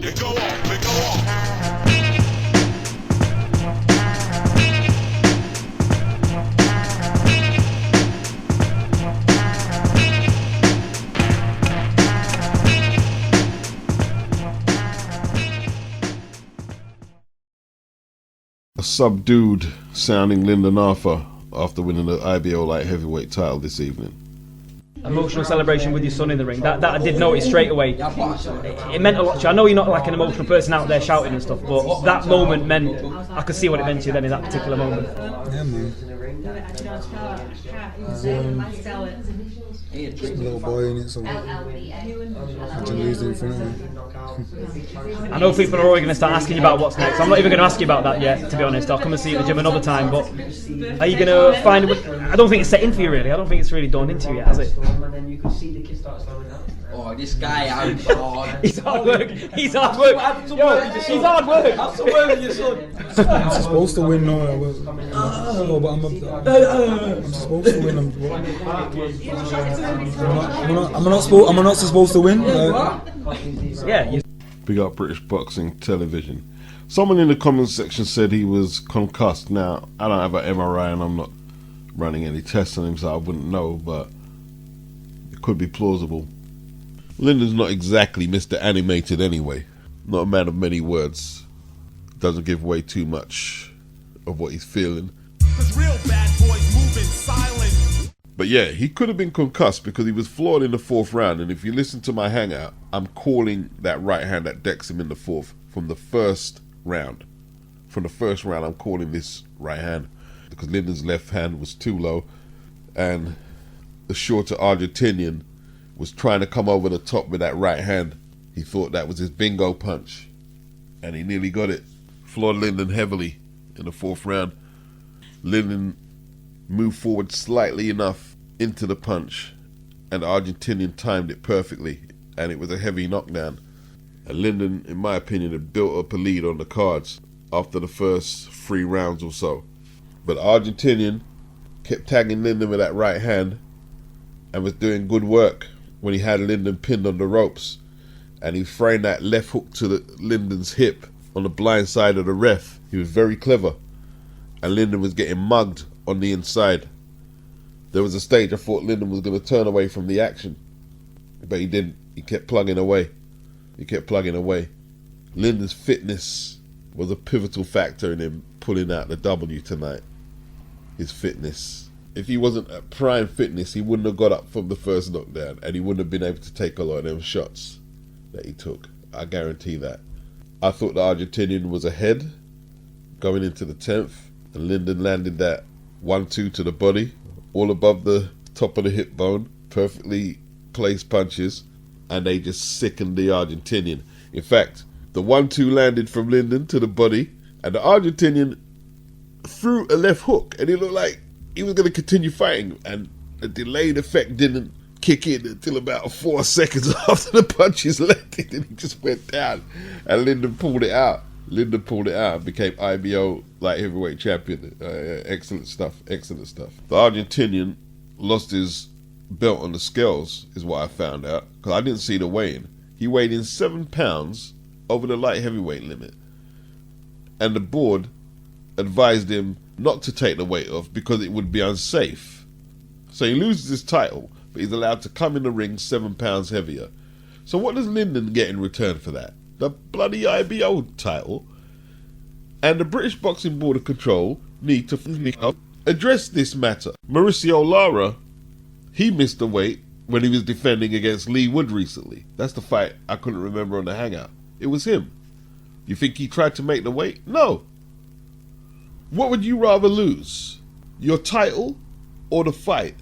It go off, it go off. A subdued sounding Lyndon Arthur after winning the IBO light heavyweight title this evening. Emotional celebration with your son in the ring. That I did notice straight away. It meant a lot to you. I know you're not like an emotional person out there shouting and stuff, but that moment meant, I could see what it meant to you then in that particular moment. Yeah, man. Just a little boy in it, so I can lose in front of me. I know people are always going to start asking you about what's next. I'm not even going to ask you about that yet, to be honest. I'll come and see you at the gym another time, but are you going to find I don't think it's set in for you really. I don't think it's really dawned into you yet, has it? Oh, this guy, I'm hard. He's hard work. He's hard work. Yo, he's hard work. Have some work with your son. I'm supposed to win now. But I'm supposed to win. Am I not supposed to win? Yeah. Big up British Boxing Television. Someone in the comments section said he was concussed. Now, I don't have an MRI and I'm not running any tests on him, so I wouldn't know, but it could be plausible. Lyndon's not exactly Mr. Animated anyway. Not a man of many words. Doesn't give away too much of what he's feeling. Real bad boys moving silent. But yeah, he could have been concussed because he was floored in the fourth round. And if you listen to my hangout, I'm calling that right hand that decks him in the fourth from the first round. From the first round, I'm calling this right hand because Lyndon's left hand was too low. And the shorter Argentinian was trying to come over the top with that right hand. He thought that was his bingo punch. And he nearly got it. Floored Lyndon heavily in the fourth round. Lyndon moved forward slightly enough into the punch, and the Argentinian timed it perfectly, and it was a heavy knockdown. And Lyndon, in my opinion, had built up a lead on the cards after the first 3 rounds or so. But the Argentinian kept tagging Lyndon with that right hand and was doing good work when he had Lyndon pinned on the ropes, and he framed that left hook to Lyndon's hip on the blind side of the ref. He was very clever, and Lyndon was getting mugged on the inside. There was a stage I thought Lyndon was going to turn away from the action, but he didn't. He kept plugging away. Lyndon's fitness was a pivotal factor in him pulling out the W tonight. His fitness. If he wasn't at prime fitness, he wouldn't have got up from the first knockdown, and he wouldn't have been able to take a lot of them shots that he took. I guarantee that. I thought the Argentinian was ahead going into the 10th, and Lyndon landed that 1-2 to the body, all above the top of the hip bone, perfectly placed punches, and they just sickened the Argentinian. In fact, the 1-2 landed from Lyndon to the body, and the Argentinian threw a left hook, and it looked like he was going to continue fighting, and the delayed effect didn't kick in until about 4 seconds after the punches landed, and he just went down, and Lyndon pulled it out. And became IBO light heavyweight champion. Excellent stuff. The Argentinian lost his belt on the scales, is what I found out, because I didn't see the weigh-in. He weighed in 7 pounds over the light heavyweight limit, and the board advised him not to take the weight off because it would be unsafe. So he loses his title, but he's allowed to come in the ring 7 pounds heavier. So what does Lyndon get in return for that? The bloody IBO title. And the British Boxing Board of Control need to address this matter. Mauricio Lara, he missed the weight when he was defending against Lee Wood recently. That's the fight I couldn't remember on the hangout. It was him. You think he tried to make the weight? No. What would you rather lose? Your title or the fight?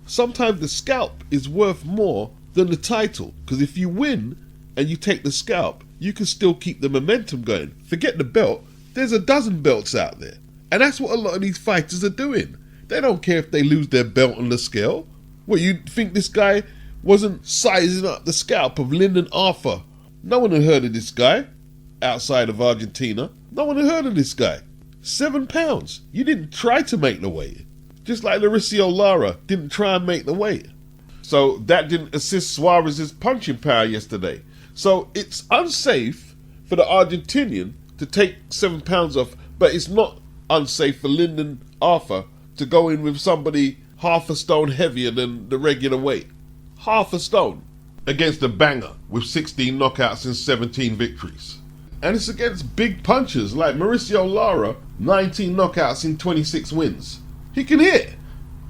Sometimes the scalp is worth more than the title, because if you win and you take the scalp, you can still keep the momentum going. Forget the belt. There's a dozen belts out there. And that's what a lot of these fighters are doing. They don't care if they lose their belt on the scale. What, you think this guy wasn't sizing up the scalp of Lyndon Arthur? No one had heard of this guy outside of Argentina. No one had heard of this guy. 7 pounds. You didn't try to make the weight. Just like Mauricio Lara didn't try and make the weight. So that didn't assist Suarez's punching power yesterday. So it's unsafe for the Argentinian to take 7 pounds off, but it's not unsafe for Lyndon Arthur to go in with somebody half a stone heavier than the regular weight. Half a stone. Against a banger with 16 knockouts and 17 victories. And it's against big punchers like Mauricio Lara, 19 knockouts in 26 wins. He can hit.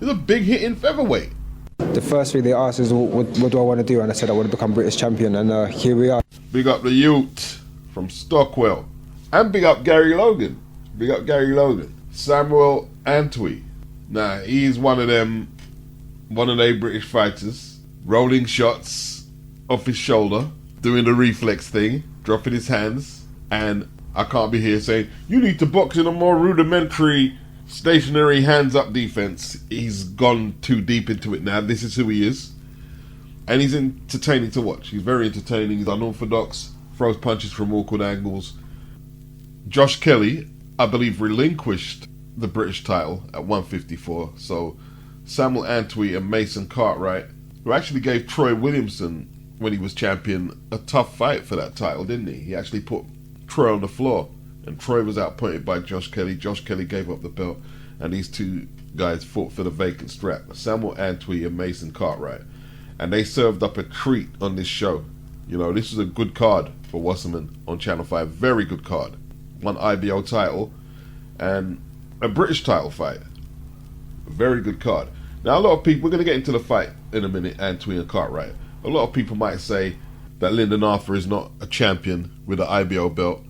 He's a big hitting featherweight. The first thing they asked is, what do I want to do? And I said I want to become British champion, and here we are. Big up the Ute from Stockwell. And big up Gary Logan. Big up Gary Logan. Samuel ANTWI. Now, he's one of them British fighters, rolling shots off his shoulder, doing the reflex thing, dropping his hands, and I can't be here saying, you need to box in a more rudimentary, stationary hands-up defense. He's gone too deep into it now. This is who he is. And he's entertaining to watch. He's very entertaining. He's unorthodox, throws punches from awkward angles. Josh Kelly, I believe, relinquished the British title at 154. So Samuel ANTWI and Mason Cartwright, who actually gave Troy Williamson, when he was champion, a tough fight for that title, didn't he? He actually put Troy on the floor, and Troy was outpointed by Josh Kelly. Josh Kelly gave up the belt, and these two guys fought for the vacant strap. Samuel ANTWI and Mason Cartwright. And they served up a treat on this show. You know, this was a good card for Wasserman on Channel 5. Very good card. One IBO title and a British title fight. Very good card. Now, a lot of people, we're going to get into the fight in a minute, ANTWI and Cartwright. A lot of people might say that Lyndon Arthur is not a champion with an IBO belt.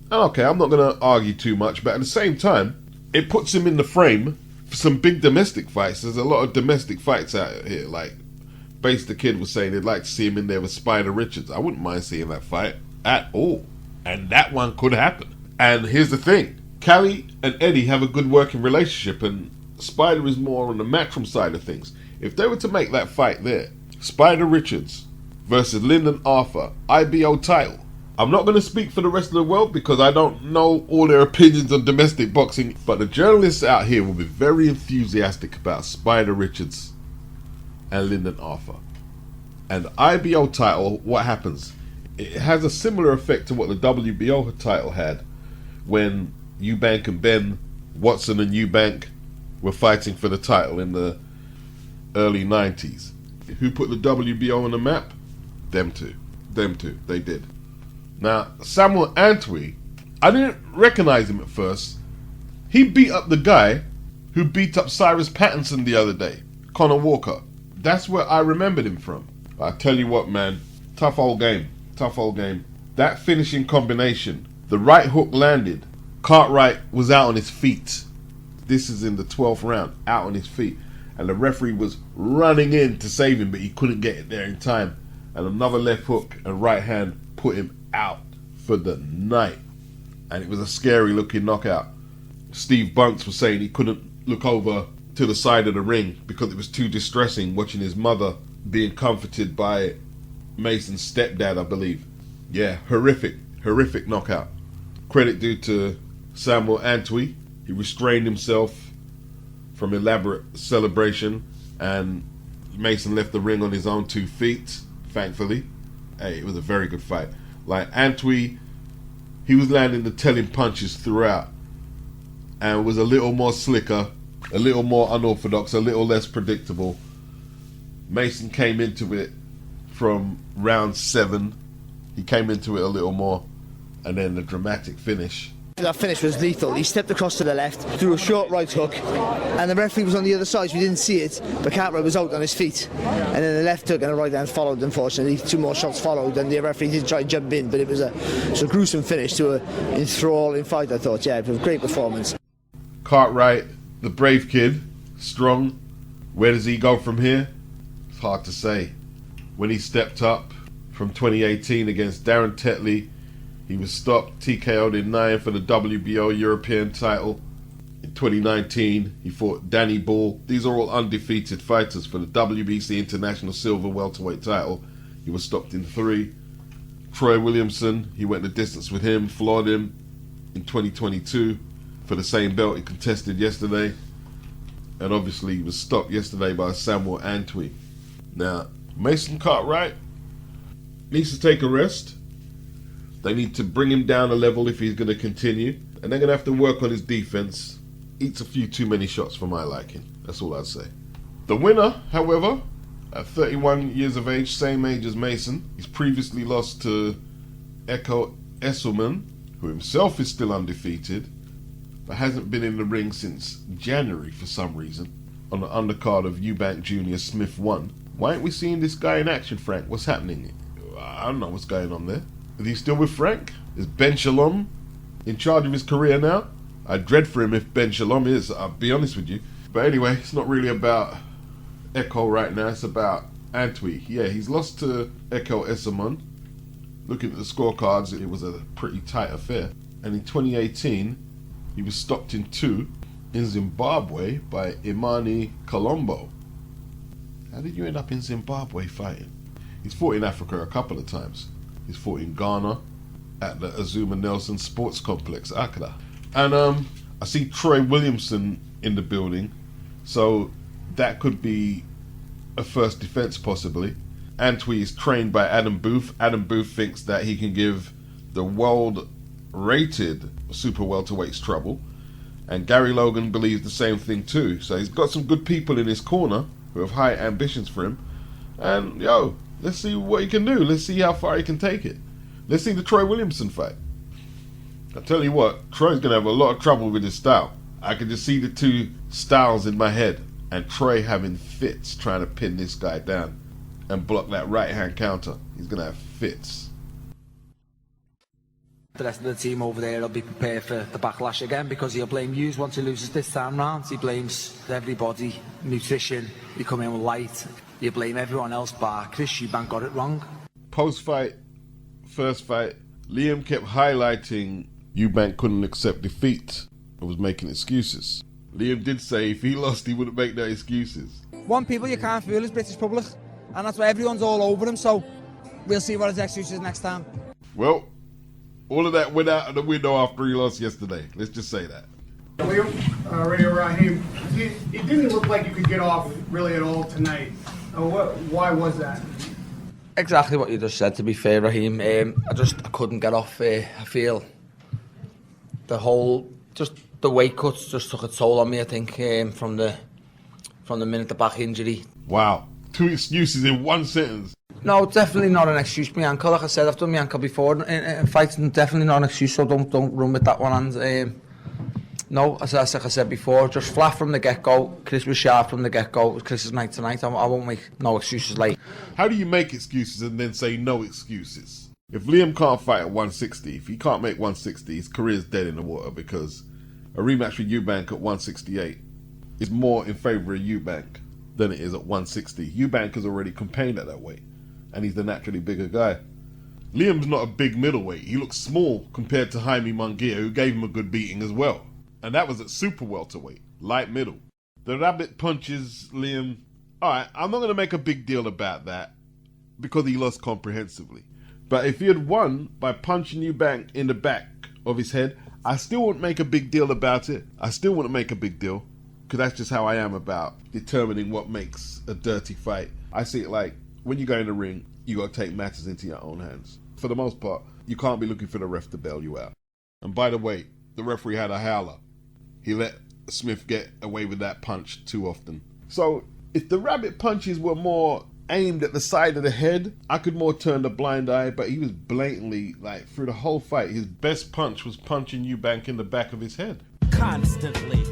And okay, I'm not going to argue too much, but at the same time, it puts him in the frame for some big domestic fights. There's a lot of domestic fights out here. Like, Base the Kid was saying they'd like to see him in there with Spider Richards. I wouldn't mind seeing that fight at all. And that one could happen. And here's the thing. Callie and Eddie have a good working relationship, and Spider is more on the Matchroom side of things. If they were to make that fight there, Spider Richards versus Lyndon Arthur, IBO title. I'm not going to speak for the rest of the world because I don't know all their opinions on domestic boxing, but the journalists out here will be very enthusiastic about Spider Richards and Lyndon Arthur. And the IBO title, what happens? It has a similar effect to what the WBO title had when Eubank and Ben Watson and Eubank were fighting for the title in the early 90s. Who put the WBO on the map? Them two. They did. Now, Samuel ANTWI, I didn't recognize him at first. He beat up the guy who beat up Cyrus Pattinson the other day, Conor Walker. That's where I remembered him from. I tell you what, man, tough old game. That finishing combination, the right hook landed. Cartwright was out on his feet. This is in the 12th round, out on his feet. And the referee was running in to save him, but he couldn't get it there in time. And another left hook and right hand put him out for the night. And it was a scary looking knockout. Steve Bunks was saying he couldn't look over to the side of the ring because it was too distressing watching his mother being comforted by Mason's stepdad, I believe. Yeah, horrific knockout. Credit due to Samuel ANTWI. He restrained himself from elaborate celebration, and Mason left the ring on his own 2 feet, thankfully. Hey, it was a very good fight. Like, ANTWI, he was landing the telling punches throughout and was a little more slicker, a little more unorthodox, a little less predictable. Mason came into it from round 7. He came into it a little more, and then the dramatic finish. That finish was lethal. He stepped across to the left, threw a short right hook, and the referee was on the other side, so we didn't see it, but Cartwright was out on his feet. And then the left hook and the right hand followed, unfortunately. 2 more shots followed, and the referee did try and jump in, but it was a gruesome finish to an enthralling fight, I thought. Yeah, it was a great performance. Cartwright, the brave kid, strong. Where does he go from here? It's hard to say. When he stepped up from 2018 against Darren Tetley, he was stopped, TKO'd in 9 for the WBO European title. In 2019, he fought Danny Bull. These are all undefeated fighters for the WBC International Silver Welterweight title. He was stopped in 3. Troy Williamson, he went the distance with him, floored him in 2022 for the same belt he contested yesterday. And obviously he was stopped yesterday by Samuel ANTWI. Now, Mason Cartwright needs to take a rest. They need to bring him down a level if he's going to continue. And they're going to have to work on his defense. Eats a few too many shots for my liking. That's all I'd say. The winner, however, at 31 years of age, same age as Mason. He's previously lost to Echo Esselman, who himself is still undefeated, but hasn't been in the ring since January for some reason, on the undercard of Eubank Jr. Smith 1. Why aren't we seeing this guy in action, Frank? What's happening? I don't know what's going on there. Is he still with Frank? Is Ben Shalom in charge of his career now? I dread for him if Ben Shalom is, I'll be honest with you. But anyway, it's not really about Echo right now, it's about ANTWI. Yeah, he's lost to Echo Esselman. Looking at the scorecards, it was a pretty tight affair. And in 2018, he was stopped in 2 in Zimbabwe by Imani Colombo. How did you end up in Zimbabwe fighting? He's fought in Africa a couple of times. He's fought in Ghana at the Azuma Nelson Sports Complex, Accra. And I see Troy Williamson in the building, so that could be a first defense possibly. ANTWI is trained by Adam Booth. Adam Booth thinks that he can give the world-rated super welterweights trouble, and Gary Logan believes the same thing too. So he's got some good people in his corner who have high ambitions for him. And yo, let's see what he can do. Let's see how far he can take it. Let's see the Troy Williamson fight. I tell you what, Troy's gonna have a lot of trouble with his style. I can just see the two styles in my head, and Troy having fits trying to pin this guy down and block that right hand counter. He's gonna have fits. The rest of the team over there will be prepared for the backlash again, because he'll blame you once he loses this time round. He blames everybody, nutrition, you come in with light, you blame everyone else bar Chris Eubank got it wrong. Post-fight, first fight, Liam kept highlighting Eubank couldn't accept defeat and was making excuses. Liam did say if he lost he wouldn't make no excuses. One people you can't fool is British public, and that's why everyone's all over him, so we'll see what his excuse is next time. Well, all of that went out of the window after he lost yesterday. Let's just say that. Liam, Radio Raheem, it didn't look like you could get off really at all tonight. Why was that? Exactly what you just said, to be fair, Raheem. I couldn't get off. I feel the weight cuts just took a toll on me, I think, from the minute the back injury. Wow, 2 excuses in 1 sentence. No, definitely not an excuse. My ankle, like I said, I've done my ankle before in fights, and definitely not an excuse, so don't run with that one. And no, as I said before, just flat from the get-go. Chris was sharp from the get-go. It was Chris's night tonight. I won't make no excuses late. How do you make excuses and then say no excuses? If Liam can't fight at 160, if he can't make 160, his career's dead in the water, because a rematch with Eubank at 168 is more in favour of Eubank than it is at 160. Eubank has already campaigned at that weight, and he's the naturally bigger guy. Liam's not a big middleweight. He looks small compared to Jaime Munguia, who gave him a good beating as well. And that was at super welterweight, light middle. The rabbit punches Liam. Alright, I'm not going to make a big deal about that because he lost comprehensively. But if he had won by punching Eubank in the back of his head, I still wouldn't make a big deal about it. I still wouldn't make a big deal, because that's just how I am about determining what makes a dirty fight. I see it like, when you go in the ring, you got to take matters into your own hands. For the most part, you can't be looking for the ref to bail you out. And by the way, the referee had a howler. He let Smith get away with that punch too often. So if the rabbit punches were more aimed at the side of the head, I could more turn the blind eye, but he was blatantly, like, through the whole fight, his best punch was punching Eubank in the back of his head. Constantly.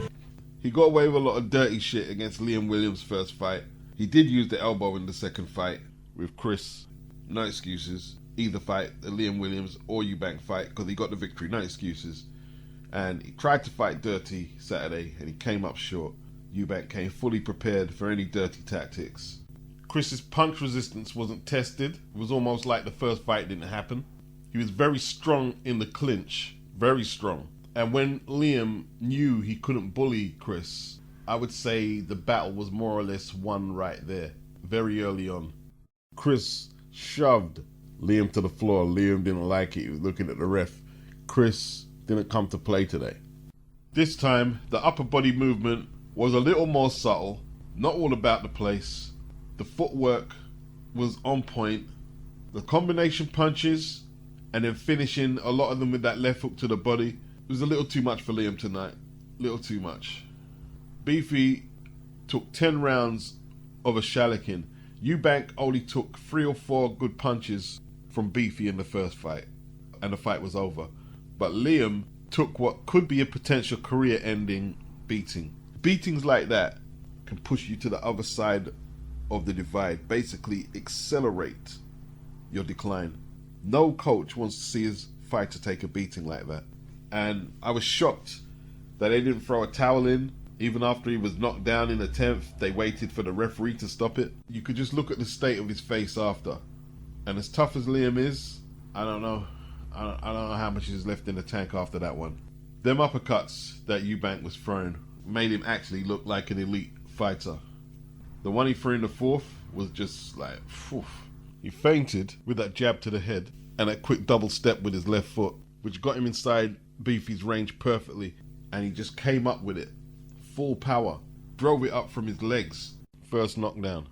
He got away with a lot of dirty shit against Liam Williams' first fight. He did use the elbow in the second fight with Chris. No excuses. Either fight, the Liam Williams or Eubank fight, because he got the victory. No excuses. And he tried to fight dirty Saturday, and he came up short. Eubank came fully prepared for any dirty tactics. Chris's punch resistance wasn't tested. It was almost like the first fight didn't happen. He was very strong in the clinch. Very strong. And when Liam knew he couldn't bully Chris, I would say the battle was more or less won right there, very early on. Chris shoved Liam to the floor. Liam didn't like it. He was looking at the ref. Chris didn't come to play today. This time, the upper body movement was a little more subtle, not all about the place. The footwork was on point. The combination punches and then finishing a lot of them with that left hook to the body. It was a little too much for Liam tonight. Little too much. Beefy took 10 rounds of a shellacking. Eubank only took 3 or 4 good punches from Beefy in the first fight, and the fight was over. But Liam took what could be a potential career-ending beating. Beatings like that can push you to the other side of the divide, basically accelerate your decline. No coach wants to see his fighter take a beating like that. And I was shocked that they didn't throw a towel in. Even after he was knocked down in the 10th, they waited for the referee to stop it. You could just look at the state of his face after. And as tough as Liam is, I don't know how much is left in the tank after that one. Them uppercuts that Eubank was throwing made him actually look like an elite fighter. The one he threw in the 4th was just like, phew. He fainted with that jab to the head and that quick double step with his left foot, which got him inside Beefy's range perfectly, and he just came up with it. Full power, drove it up from his legs. First knockdown.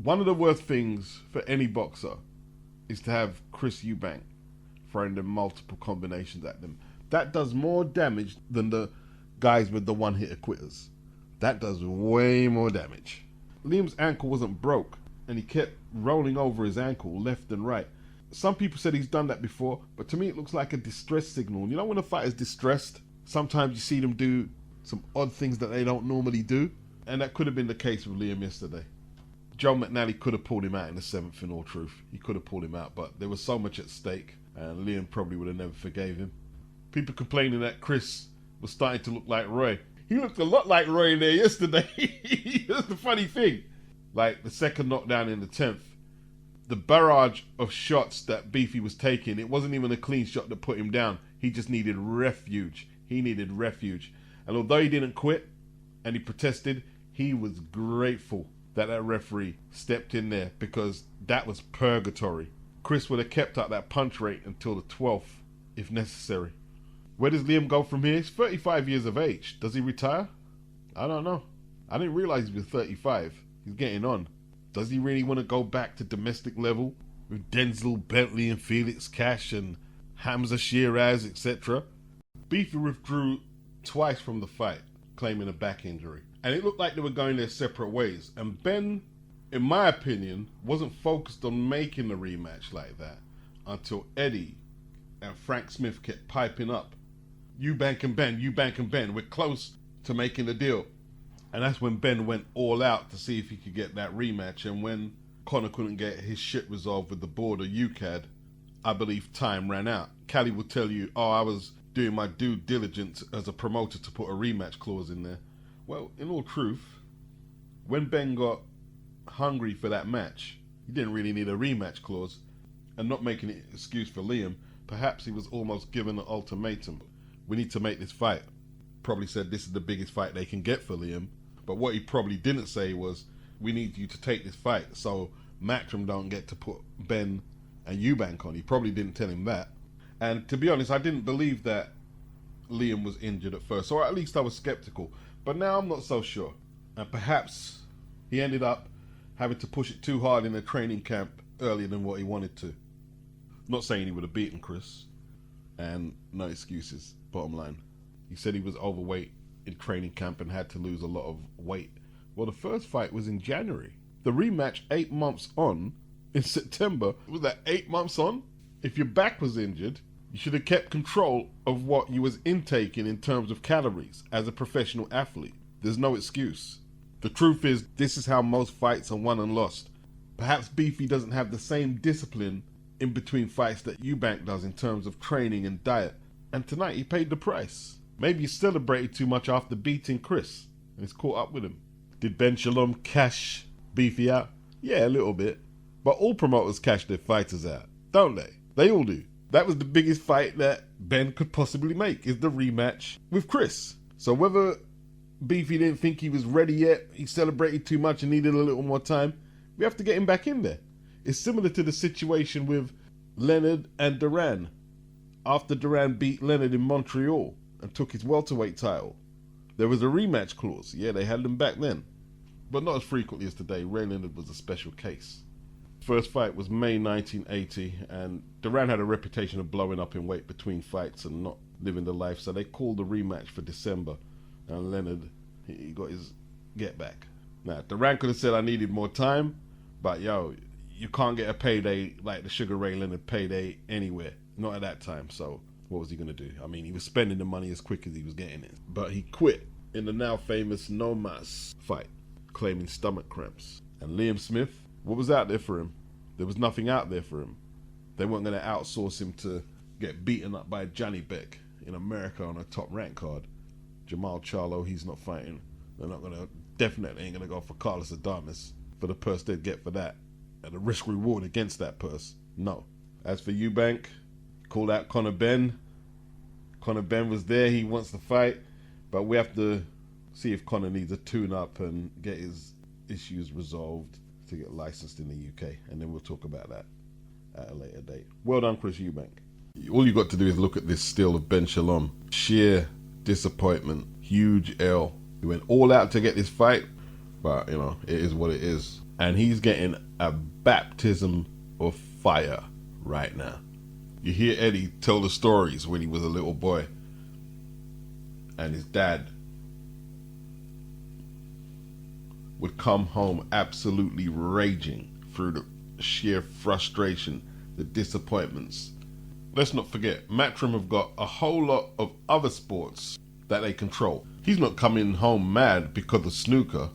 One of the worst things for any boxer is to have Chris Eubank throwing them multiple combinations at them. That does more damage than the guys with the one-hitter quitters. That does way more damage. Liam's ankle wasn't broke, and he kept rolling over his ankle left and right. Some people said he's done that before, but to me it looks like a distress signal. You know when a fighter's distressed, sometimes you see them do some odd things that they don't normally do, and that could have been the case with Liam yesterday. Joe McNally could have pulled him out in the 7th, in all truth. He could have pulled him out, but there was so much at stake, and Liam probably would have never forgave him. People complaining that Chris was starting to look like Roy. He looked a lot like Roy there yesterday. That's the funny thing. Like the second knockdown in the 10th, the barrage of shots that Beefy was taking, it wasn't even a clean shot that put him down. He just needed refuge. He needed refuge. And although he didn't quit and he protested, he was grateful that that referee stepped in there, because that was purgatory. Chris would have kept up that punch rate until the 12th, if necessary. Where does Liam go from here? He's 35 years of age. Does he retire? I don't know. I didn't realize he was 35. He's getting on. Does he really want to go back to domestic level with Denzel Bentley and Felix Cash and Hamza Shiraz, etc.? Beefy withdrew twice from the fight, claiming a back injury. And it looked like they were going their separate ways. And Ben, in my opinion, wasn't focused on making the rematch like that until Eddie and Frank Smith kept piping up. Eubank and Ben, we're close to making the deal. And that's when Ben went all out to see if he could get that rematch. And when Conor couldn't get his shit resolved with the board of UCAD, I believe time ran out. Cali will tell you, oh, I was doing my due diligence as a promoter to put a rematch clause in there. Well, in all truth, when Ben got hungry for that match, he didn't really need a rematch clause. And not making it an excuse for Liam, perhaps he was almost given an ultimatum. We need to make this fight. Probably said this is the biggest fight they can get for Liam. But what he probably didn't say was, we need you to take this fight so Matchroom don't get to put Ben and Eubank on. He probably didn't tell him that. And to be honest, I didn't believe that Liam was injured at first, or at least I was skeptical. But now I'm not so sure. And perhaps he ended up having to push it too hard in the training camp earlier than what he wanted to. Not saying he would have beaten Chris. And no excuses, bottom line. He said he was overweight in training camp and had to lose a lot of weight. Well, the first fight was in January. The rematch 8 months on in September. Was that 8 months on? If your back was injured, you should have kept control of what you was intaking in terms of calories as a professional athlete. There's no excuse. The truth is, this is how most fights are won and lost. Perhaps Beefy doesn't have the same discipline in between fights that Eubank does in terms of training and diet. And tonight he paid the price. Maybe he celebrated too much after beating Chris and it's caught up with him. Did Ben Shalom cash Beefy out? Yeah, a little bit. But all promoters cash their fighters out, don't they? They all do. That was the biggest fight that Ben could possibly make, is the rematch with Chris. So whether Beefy didn't think he was ready yet, he celebrated too much and needed a little more time, we have to get him back in there. It's similar to the situation with Leonard and Duran. After Duran beat Leonard in Montreal and took his welterweight title, there was a rematch clause. Yeah, they had them back then. But not as frequently as today. Ray Leonard was a special case. First fight was May 1980, and Duran had a reputation of blowing up in weight between fights and not living the life, so they called the rematch for December, and Leonard, he got his get back. Now, Duran could have said I needed more time, but yo, you can't get a payday like the Sugar Ray Leonard payday anywhere, not at that time, so what was he going to do? I mean, he was spending the money as quick as he was getting it, but he quit in the now famous No Mas fight, claiming stomach cramps. And Liam Smith, what was out there for him? There was nothing out there for him. They weren't going to outsource him to get beaten up by Johnny Beck in America on a top rank card. Jamal Charlo, he's not fighting. They're not going to, definitely ain't going to go for Carlos Adames for the purse they'd get for that. And the risk reward against that purse, no. As for Eubank, called out Conor Benn. Conor Benn was there, he wants to fight, but we have to see if Conor needs a tune-up and get his issues resolved to get licensed in the UK, and then we'll talk about that at a later date. Well done, Chris Eubank. All you got to do is look at this still of Ben Shalom. Sheer disappointment, huge L. He went all out to get this fight, but you know, it is what it is. And he's getting a baptism of fire right now. You hear Eddie tell the stories when he was a little boy and his dad would come home absolutely raging through the sheer frustration, the disappointments. Let's not forget, Matchroom have got a whole lot of other sports that they control. He's not coming home mad because of snooker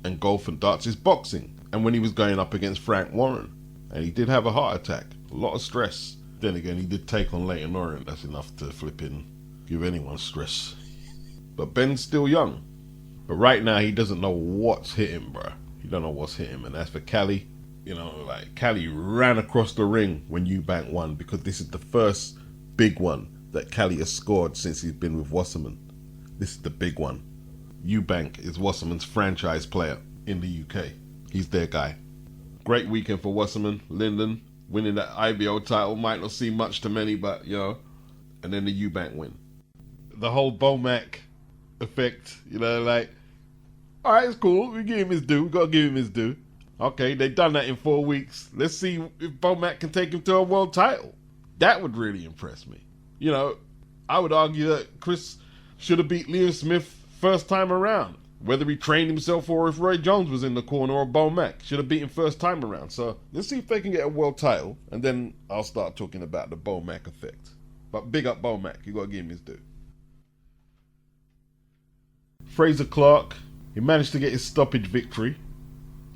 and golf and darts, it's boxing. And when he was going up against Frank Warren, and he did have a heart attack, a lot of stress. Then again, he did take on Leighton Orient, that's enough to flipping give anyone stress. But Ben's still young. But right now, he doesn't know what's hit him, bro. He don't know what's hit him. And as for Cali, you know, like, Cali ran across the ring when Eubank won, because this is the first big one that Cali has scored since he's been with Wasserman. This is the big one. Eubank is Wasserman's franchise player in the UK. He's their guy. Great weekend for Wasserman. LYNDON winning that IBO title might not seem much to many, but, you know, and then the Eubank win. The whole BOMAC effect, you know, like, all right, it's cool. We give him his due. We got to give him his due. Okay, they done that in 4 weeks. Let's see if BOMAC can take him to a world title. That would really impress me. You know, I would argue that Chris should have beat Liam Smith first time around. Whether he trained himself or if Roy Jones was in the corner or BOMAC, should have beat him first time around. So let's see if they can get a world title, and then I'll start talking about the BOMAC effect. But big up BOMAC. You got to give him his due. Frazer Clarke, he managed to get his stoppage victory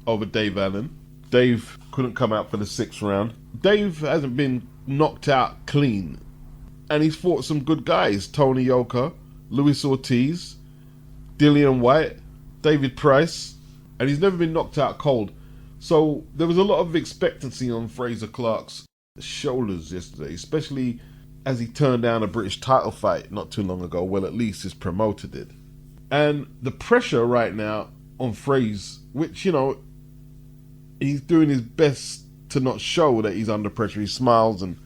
over Dave Allen. Dave couldn't come out for the 6th round. Dave hasn't been knocked out clean, and he's fought some good guys. Tony Yoka, Luis Ortiz, Dillian White, David Price, and he's never been knocked out cold. So there was a lot of expectancy on Frazer Clarke's shoulders yesterday, especially as he turned down a British title fight not too long ago. Well, at least his promoter did. And the pressure right now on Fraze, which, you know, he's doing his best to not show that he's under pressure. He smiles and,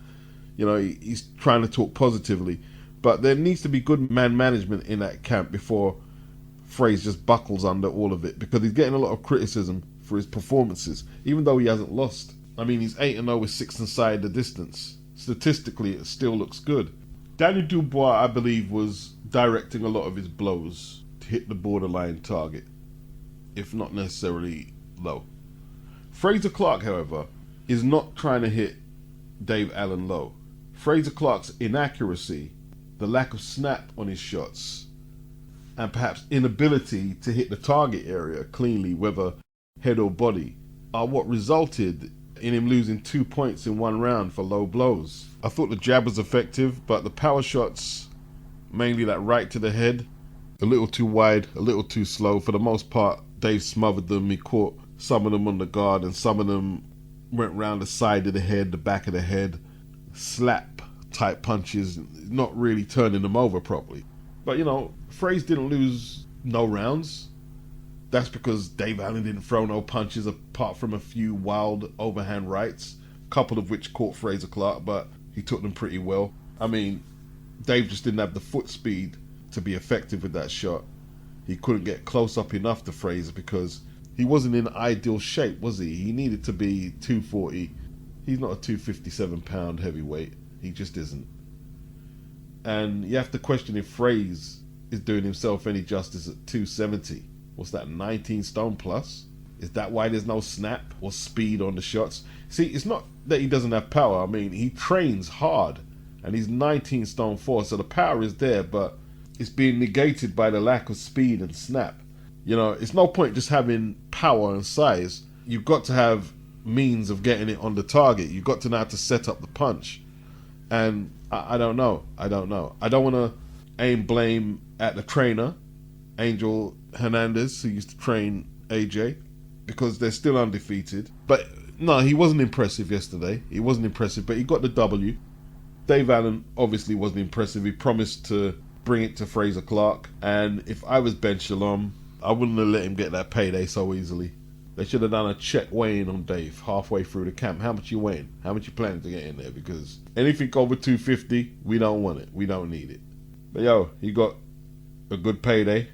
you know, he's trying to talk positively. But there needs to be good man management in that camp before Fraze just buckles under all of it, because he's getting a lot of criticism for his performances, even though he hasn't lost. I mean, he's 8-0 with 6 inside the distance. Statistically, it still looks good. Daniel Dubois, I believe, was directing a lot of his blows to hit the borderline target, if not necessarily low. Frazer Clarke, however, is not trying to hit Dave Allen low. Frazer Clarke's inaccuracy, the lack of snap on his shots, and perhaps inability to hit the target area cleanly, whether head or body, are what resulted in him losing 2 points in 1 round for low blows. I thought the jab was effective, but the power shots, mainly that right to the head, a little too wide, a little too slow. For the most part, Dave smothered them. He caught some of them on the guard, and some of them went round the side of the head, the back of the head, slap type punches, not really turning them over properly. But, you know, Fraze didn't lose no rounds. That's because Dave Allen didn't throw no punches apart from a few wild overhand rights, a couple of which caught Frazer Clarke, but he took them pretty well. I mean, Dave just didn't have the foot speed to be effective with that shot. He couldn't get close up enough to Frazer because He wasn't in ideal shape, was he? He needed to be 240. He's not a 257-pound heavyweight. He just isn't. And you have to question if Fraze is doing himself any justice at 270. What's that, 19 stone plus? Is that why there's no snap or speed on the shots? See, it's not that he doesn't have power. I mean, he trains hard, and he's 19 stone 4, so the power is there, but it's being negated by the lack of speed and snap. You know, it's no point just having power and size. You've got to have means of getting it on the target. You've got to know how to set up the punch. And I don't know. I don't want to aim blame at the trainer, Angel Hernandez, who used to train AJ, because they're still undefeated. But no, he wasn't impressive yesterday. He wasn't impressive, but he got the W. Dave Allen obviously wasn't impressive. He promised to bring it to Frazer Clarke. And if I was Ben Shalom, I wouldn't have let him get that payday so easily. They should have done a check weighing on Dave halfway through the camp. How much you weighing? How much you planning to get in there? Because anything over 250, we don't want it. We don't need it. But yo, he got a good payday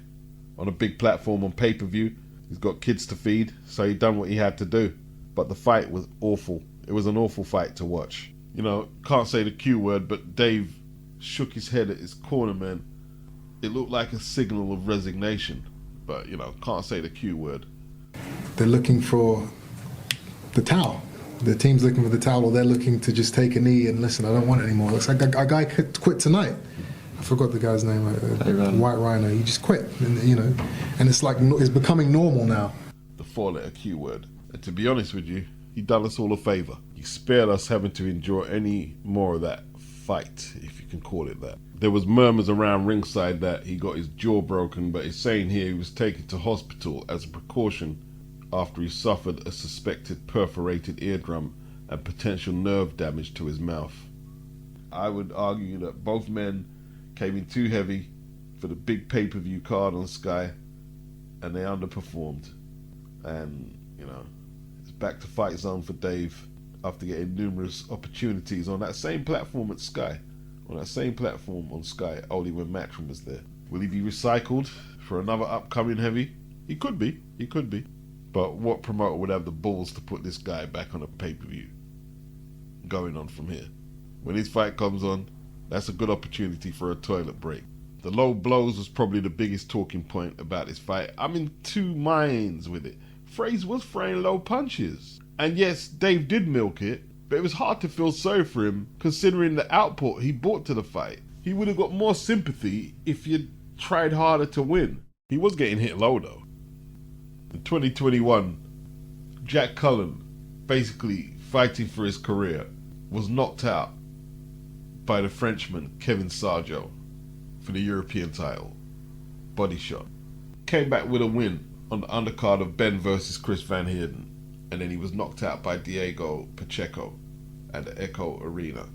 on a big platform on pay-per-view. He's got kids to feed, so he done what he had to do. But the fight was awful. It was an awful fight to watch. You know, can't say the Q word, but Dave shook his head at his corner, man. It looked like a signal of resignation. But, you know, can't say the Q word. They're looking for the towel. The team's looking for the towel, or they're looking to just take a knee and listen, I don't want it anymore. It's like a guy quit tonight. I forgot the guy's name, White Rhino. He just quit, and, you know, and it's like, it's becoming normal now. The 4-letter Q word. And to be honest with you, he done us all a favour. He spared us having to endure any more of that fight, if you can call it that. There was murmurs around ringside that he got his jaw broken, but it's saying here he was taken to hospital as a precaution after he suffered a suspected perforated eardrum and potential nerve damage to his mouth. I would argue that both men came in too heavy for the big pay-per-view card on Sky, and they underperformed. And, you know, it's back to Fight Zone for Dave after getting numerous opportunities on that same platform at Sky. On that same platform on Sky, only when Matchroom was there. Will he be recycled for another upcoming heavy? He could be. He could be. But what promoter would have the balls to put this guy back on a pay-per-view? Going on from here. When his fight comes on, that's a good opportunity for a toilet break. The low blows was probably the biggest talking point about this fight. I'm in two minds with it. Fraze was throwing low punches. And yes, Dave did milk it, but it was hard to feel sorry for him considering the output he brought to the fight. He would have got more sympathy if you'd tried harder to win. He was getting hit low though. In 2021, Jack Cullen, basically fighting for his career, was knocked out by the Frenchman Kevin Sarjo for the European title. Body shot. Came back with a win on the undercard of Ben versus Chris Van Heerden, and then he was knocked out by Diego Pacheco at the Echo Arena.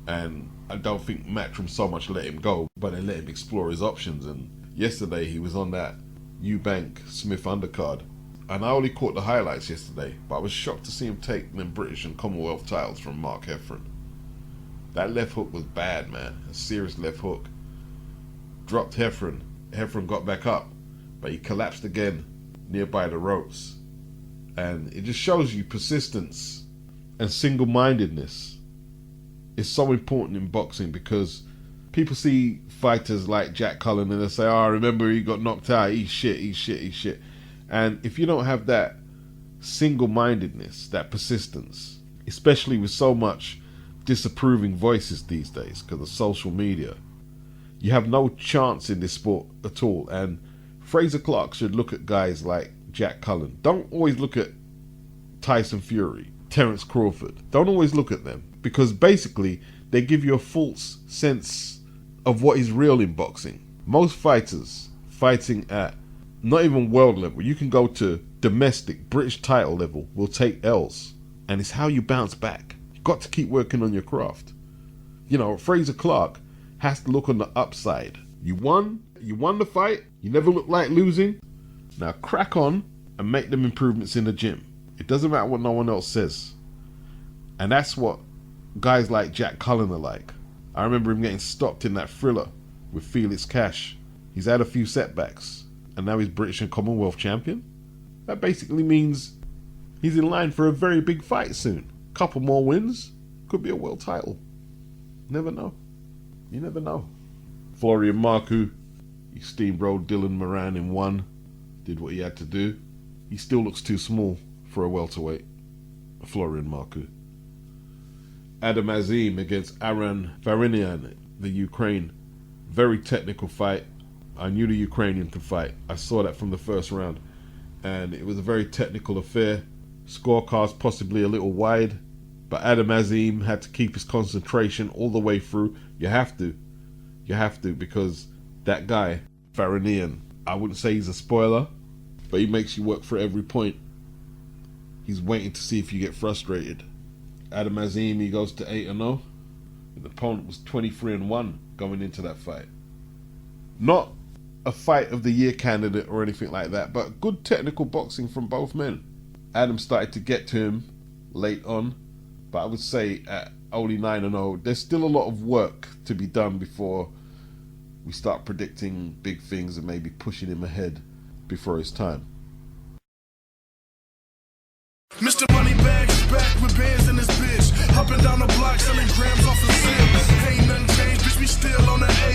And I don't think Matchroom so much let him go, but they let him explore his options. And yesterday he was on that Eubank Smith undercard, and I only caught the highlights yesterday, but I was shocked to see him take them British and Commonwealth titles from Mark Heffron. That left hook was bad, man. A serious left hook. Dropped Heffron. Heffron got back up, but he collapsed again nearby the ropes. And it just shows you persistence and single-mindedness is so important in boxing, because people see fighters like Jack Cullen and they say, oh, remember he got knocked out, he's shit. And if you don't have that single-mindedness, that persistence, especially with so much disapproving voices these days because of social media, you have no chance in this sport at all. And Frazer Clarke should look at guys like Jack Cullen. Don't always look at Tyson Fury, Terence Crawford. Don't always look at them, because basically they give you a false sense of what is real in boxing. Most fighters fighting at not even world level, you can go to domestic British title level, will take L's, and it's how you bounce back. You've got to keep working on your craft. You know, Frazer Clarke has to look on the upside. You won the fight, you never look like losing. Now crack on and make them improvements in the gym. It doesn't matter what no one else says. And that's what guys like Jack Cullen are like. I remember him getting stopped in that thriller with Felix Cash. He's had a few setbacks, and now he's British and Commonwealth champion. That basically means he's in line for a very big fight soon. Couple more wins, could be a world title. Never know. You never know. Florian MARKU, he steamrolled Dylan Moran in 1. Did what he had to do. He still looks too small for a welterweight. Florian MARKU. Adam AZIM against Aran Varinian, the Ukraine. Very technical fight. I knew the Ukrainian could fight. I saw that from the first round. And it was a very technical affair. Scorecards possibly a little wide. But Adam AZIM had to keep his concentration all the way through. You have to. You have to, because that guy, Varinian, I wouldn't say he's a spoiler, but he makes you work for every point. He's waiting to see if you get frustrated. Adam AZIM, he goes to 8-0. The opponent was 23-1 going into that fight. Not a fight of the year candidate or anything like that, but good technical boxing from both men. Adam started to get to him late on, but I would say at only 9-0, there's still a lot of work to be done before we start predicting big things and maybe pushing him ahead before his time. Mr. Moneybag is back with bands in this bitch. Hopping down the block, selling grams off the zip. Ain't nothing changed, bitch, we still on the A.